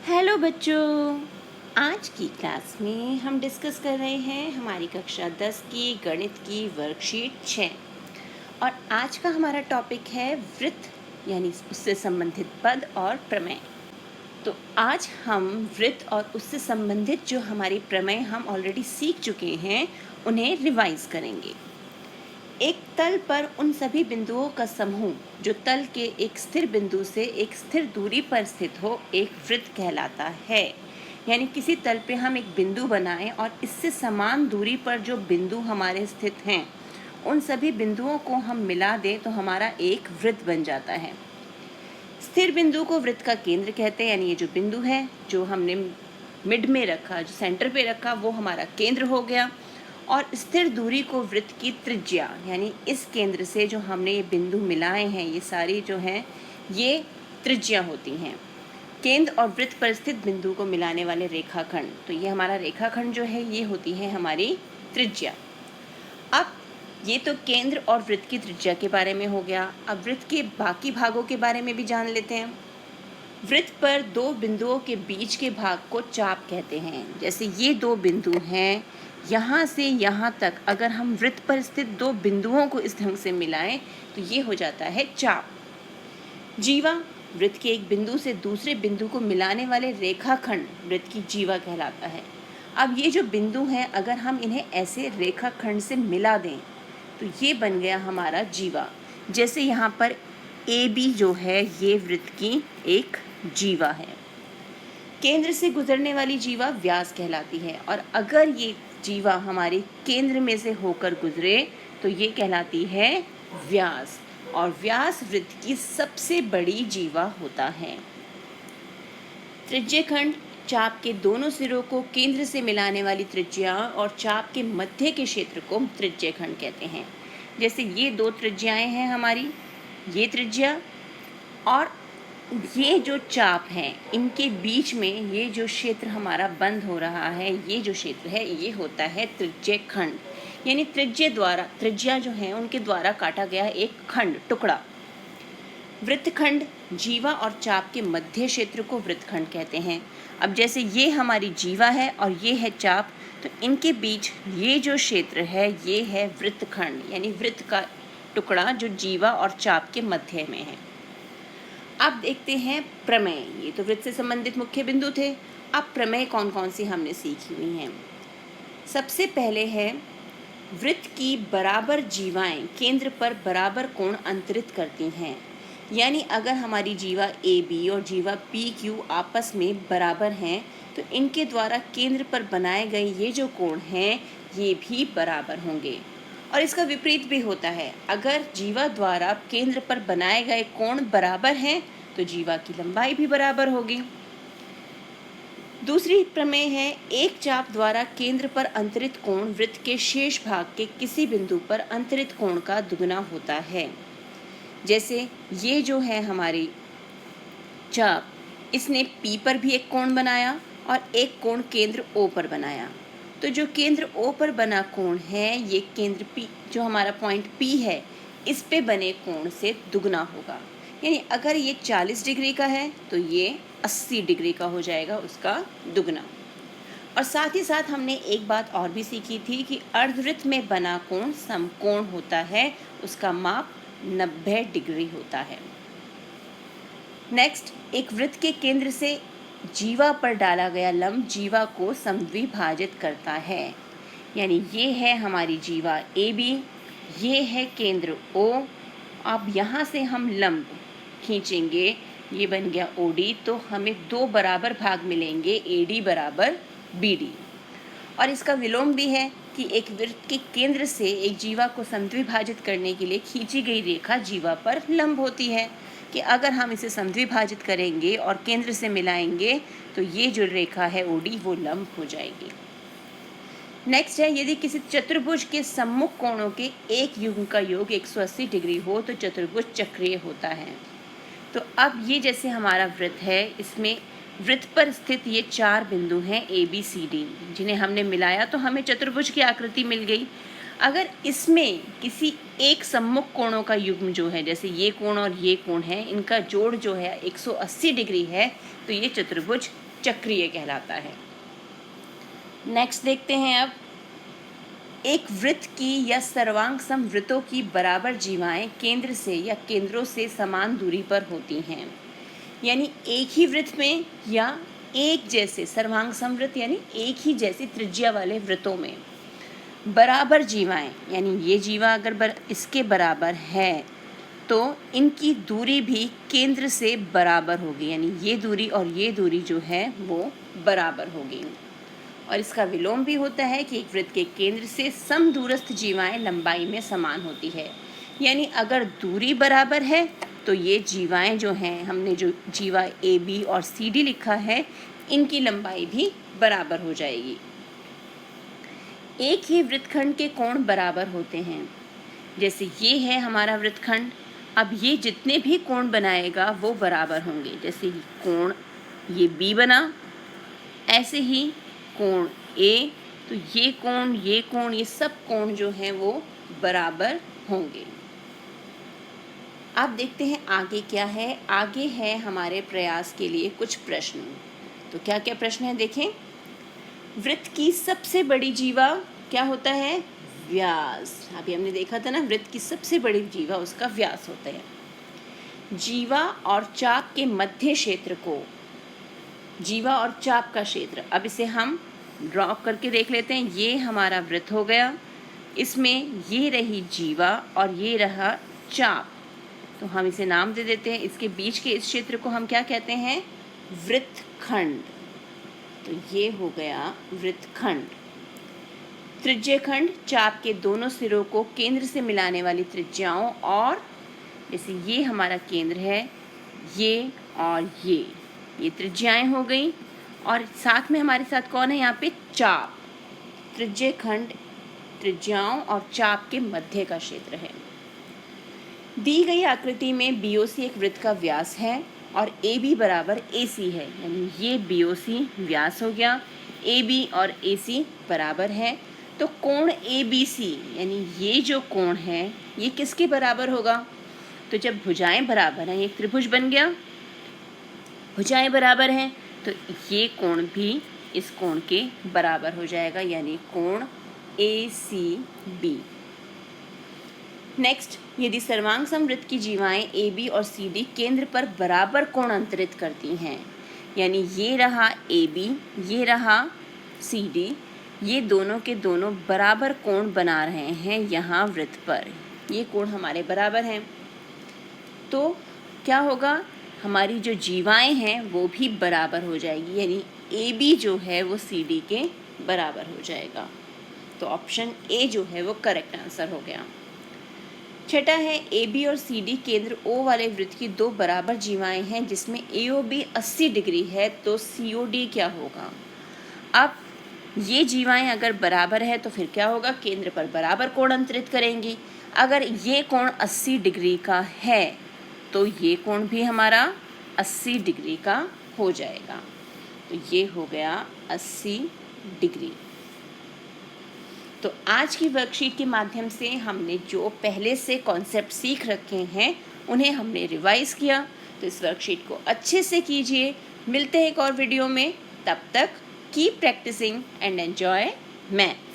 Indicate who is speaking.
Speaker 1: Hello बच्चों, आज की क्लास में हम डिस्कस कर रहे हैं हमारी कक्षा 10 की गणित की वर्कशीट 6 और आज का हमारा टॉपिक है वृत्त यानी उससे संबंधित पद और प्रमेय। तो आज हम वृत्त और उससे संबंधित जो हमारी प्रमेय हम ऑलरेडी सीख चुके हैं उन्हें रिवाइज करेंगे। एक तल पर उन सभी बिंदुओं का समूह जो तल के एक स्थिर बिंदु से एक स्थिर दूरी पर स्थित हो एक वृत्त कहलाता है। यानी किसी तल पे हम एक बिंदु बनाएं और इससे समान दूरी पर जो बिंदु हमारे स्थित हैं उन सभी बिंदुओं को हम मिला दें तो हमारा एक वृत्त बन जाता है। स्थिर बिंदु को वृत्त का केंद्र कहते हैं, यानी ये जो बिंदु है जो हमने मिड में रखा, जो सेंटर पे रखा, वो हमारा केंद्र हो गया। और स्थिर दूरी को वृत्त की त्रिज्या, यानी इस केंद्र से जो हमने ये बिंदु मिलाए हैं ये सारी जो हैं ये त्रिज्या होती हैं। केंद्र और वृत्त पर स्थित बिंदु को मिलाने वाले रेखाखंड, तो ये हमारा रेखाखंड जो है ये होती है हमारी त्रिज्या। अब ये तो केंद्र और वृत्त की त्रिज्या के बारे में हो गया। अब वृत्त के बाकी भागों के बारे में भी जान लेते हैं। वृत्त पर दो बिंदुओं के बीच के भाग को चाप कहते हैं। जैसे ये दो बिंदु हैं, यहाँ से यहाँ तक अगर हम वृत्त पर स्थित दो बिंदुओं को इस ढंग से मिलाएं तो ये हो जाता है चाप। जीवा वृत्त के एक बिंदु से दूसरे बिंदु को मिलाने वाले रेखाखंड वृत्त की जीवा कहलाता है। अब ये जो बिंदु हैं अगर हम इन्हें ऐसे रेखाखंड से मिला दें तो ये बन गया हमारा जीवा। जैसे यहाँ पर ए बी जो है ये वृत्त की एक जीवा है। केंद्र से गुजरने वाली जीवा व्यास कहलाती है और अगर ये जीवा हमारे केंद्र में से होकर गुजरे तो ये कहलाती है व्यास, और व्यास वृत्त की सबसे बड़ी जीवा होता है। त्रिज्यखंड चाप के दोनों सिरों को केंद्र से मिलाने वाली त्रिज्या और चाप के मध्य के क्षेत्र को त्रिज्यखंड कहते हैं। जैसे ये दो त्रिज्याएं हैं हमारी, ये त्रिज्या और ये जो चाप है, इनके बीच में ये जो क्षेत्र हमारा बंद हो रहा है, ये जो क्षेत्र है ये होता है त्रिज्यखंड। यानी त्रिज्या जो है उनके द्वारा काटा गया एक खंड, टुकड़ा। वृत्तखंड जीवा और चाप के मध्य क्षेत्र को वृत्तखंड कहते हैं। अब जैसे ये हमारी जीवा है और ये है चाप, तो इनके बीच ये जो क्षेत्र है ये है वृत्तखंड, यानी वृत्त का टुकड़ा जो जीवा और चाप के मध्य में है। अब देखते हैं प्रमेय। ये तो वृत्त से संबंधित मुख्य बिंदु थे। अब प्रमेय कौन कौन सी हमने सीखी हुई हैं। सबसे पहले है वृत्त की बराबर जीवाएं केंद्र पर बराबर कोण अंतरित करती हैं। यानी अगर हमारी जीवा ए बी और जीवा पी क्यू आपस में बराबर हैं तो इनके द्वारा केंद्र पर बनाए गए ये जो कोण हैं ये भी बराबर होंगे। और इसका विपरीत भी होता है, अगर जीवा द्वारा केंद्र पर बनाए गए कोण बराबर हैं तो जीवा की लंबाई भी बराबर होगी। दूसरी प्रमेय है एक चाप द्वारा केंद्र पर अंतरित कोण वृत्त के शेष भाग के किसी बिंदु पर अंतरित कोण का दुगना होता है। जैसे ये जो है हमारी चाप, इसने पी पर भी एक कोण बनाया और एक कोण केंद्र ओ पर बनाया। तो जो केंद्र ओ पर बना कोण है ये केंद्र पी, जो हमारा पॉइंट पी है, इस पे बने कोण से दुगना होगा। यानी अगर ये 40 डिग्री का है तो ये 80 डिग्री का हो जाएगा, उसका दुगना। और साथ ही साथ हमने एक बात और भी सीखी थी कि अर्धवृत्त में बना कोण समकोण होता है, उसका माप 90 डिग्री होता है। नेक्स्ट, एक वृत्त के केंद्र से जीवा पर डाला गया लंब जीवा को समद्विभाजित करता है। यानी ये है हमारी जीवा ए बी, ये है केंद्र ओ। अब यहाँ से हम लंब खींचेंगे, ये बन गया ओ डी, तो हमें दो बराबर भाग मिलेंगे, ए डी बराबर बी डी। और इसका विलोम भी है कि एक वृत्त के केंद्र से एक जीवा को समद्विभाजित करने के लिए खींची गई रेखा जीवा पर लंब होती है, कि अगर हम इसे समद्विभाजित करेंगे और केंद्र से मिलाएंगे तो ये जो रेखा है ओडी वो लंब हो जाएगी। नेक्स्ट है, यदि किसी चतुर्भुज के सम्मुख कोणों के एक युग्म का योग 180 डिग्री हो तो चतुर्भुज चक्रीय होता है। तो अब ये जैसे हमारा वृत्त है, इसमें वृत्त पर स्थित ये चार बिंदु हैं ए बी सी डी, जिन्हें हमने मिलाया तो हमें चतुर्भुज की आकृति मिल गई। अगर इसमें किसी एक सम्मुख कोणों का युग्म जो है, जैसे ये कोण और ये कोण है, इनका जोड़ जो है 180 डिग्री है, तो ये चतुर्भुज चक्रीय कहलाता है। नेक्स्ट देखते हैं अब, एक वृत्त की या सर्वांग समवृत्तों की बराबर जीवाएं केंद्र से या केंद्रों से समान दूरी पर होती हैं। यानी एक ही वृत्त में या एक जैसे सर्वांग समवृत्त यानी एक ही जैसी त्रिज्या वाले वृत्तों में बराबर जीवाएं, यानी ये जीवा अगर इसके बराबर है तो इनकी दूरी भी केंद्र से बराबर होगी, यानी ये दूरी और ये दूरी जो है वो बराबर होगी। और इसका विलोम भी होता है कि एक वृत्त के केंद्र से समदूरस्थ जीवाएं लंबाई में समान होती है। यानी अगर दूरी बराबर है तो ये जीवाएं जो हैं, हमने जो जीवा ए बी और सी डी लिखा है, इनकी लंबाई भी बराबर हो जाएगी। एक ही वृत्तखंड के कोण बराबर होते हैं। जैसे ये है हमारा वृत्तखंड, अब ये जितने भी कोण बनाएगा वो बराबर होंगे। जैसे कोण ये बी बना, ऐसे ही कोण ए, तो ये कोण ये सब कोण जो हैं वो बराबर होंगे। अब देखते हैं आगे क्या है। आगे है हमारे प्रयास के लिए कुछ प्रश्न। तो क्या क्या प्रश्न है देखें। वृत्त की सबसे बड़ी जीवा क्या होता है? व्यास। अभी हमने देखा था ना, वृत्त की सबसे बड़ी जीवा उसका व्यास होता है। जीवा और चाप के मध्य क्षेत्र को, जीवा और चाप का क्षेत्र, अब इसे हम ड्रॉ करके देख लेते हैं। ये हमारा वृत्त हो गया, इसमें ये रही जीवा और ये रहा चाप, तो हम इसे नाम दे देते हैं। इसके बीच के इस क्षेत्र को हम क्या कहते हैं? वृत्तखंड। तो ये हो गया वृत्तखंड। त्रिज्यखंड चाप के दोनों सिरों को केंद्र से मिलाने वाली त्रिज्याओं, और जैसे ये हमारा केंद्र है, ये और ये त्रिज्याएं हो गई, और साथ में हमारे साथ कौन है यहाँ पे? चाप। त्रिज्यखंड त्रिज्याओं और चाप के मध्य का क्षेत्र है। दी गई आकृति में BOC एक वृत्त का व्यास है और AB बराबर AC है, यानी ये BOC व्यास हो गया, AB और AC बराबर है। तो कोण ABC, यानी ये जो कोण है ये किसके बराबर होगा? तो जब भुजाएं बराबर हैं, एक त्रिभुज बन गया, भुजाएं बराबर हैं, तो ये कोण भी इस कोण के बराबर हो जाएगा, यानी कोण ACB। नेक्स्ट, यदि सर्वांग समवृत्त की जीवाएं AB और CD केंद्र पर बराबर कोण अंतरित करती हैं, यानी ये रहा AB, ये रहा CD, ये दोनों के दोनों बराबर कोण बना रहे हैं यहाँ वृत्त पर, ये कोण हमारे बराबर हैं, तो क्या होगा? हमारी जो जीवाएं हैं वो भी बराबर हो जाएगी, यानी AB जो है वो CD के बराबर हो जाएगा। तो ऑप्शन ए जो है वो करेक्ट आंसर हो गया। छठा है, AB और CD केंद्र O वाले वृत्त की दो बराबर जीवाएं हैं जिसमें AOB 80 डिग्री है, तो COD क्या होगा? अब ये जीवाएं अगर बराबर है तो फिर क्या होगा? केंद्र पर बराबर कोण अंतरित करेंगी। अगर ये कोण 80 डिग्री का है तो ये कोण भी हमारा 80 डिग्री का हो जाएगा, तो ये हो गया 80 डिग्री। तो आज की वर्कशीट के माध्यम से हमने जो पहले से कॉन्सेप्ट सीख रखे हैं उन्हें हमने रिवाइज किया। तो इस वर्कशीट को अच्छे से कीजिए। मिलते हैं एक और वीडियो में, तब तक keep practising and enjoy math.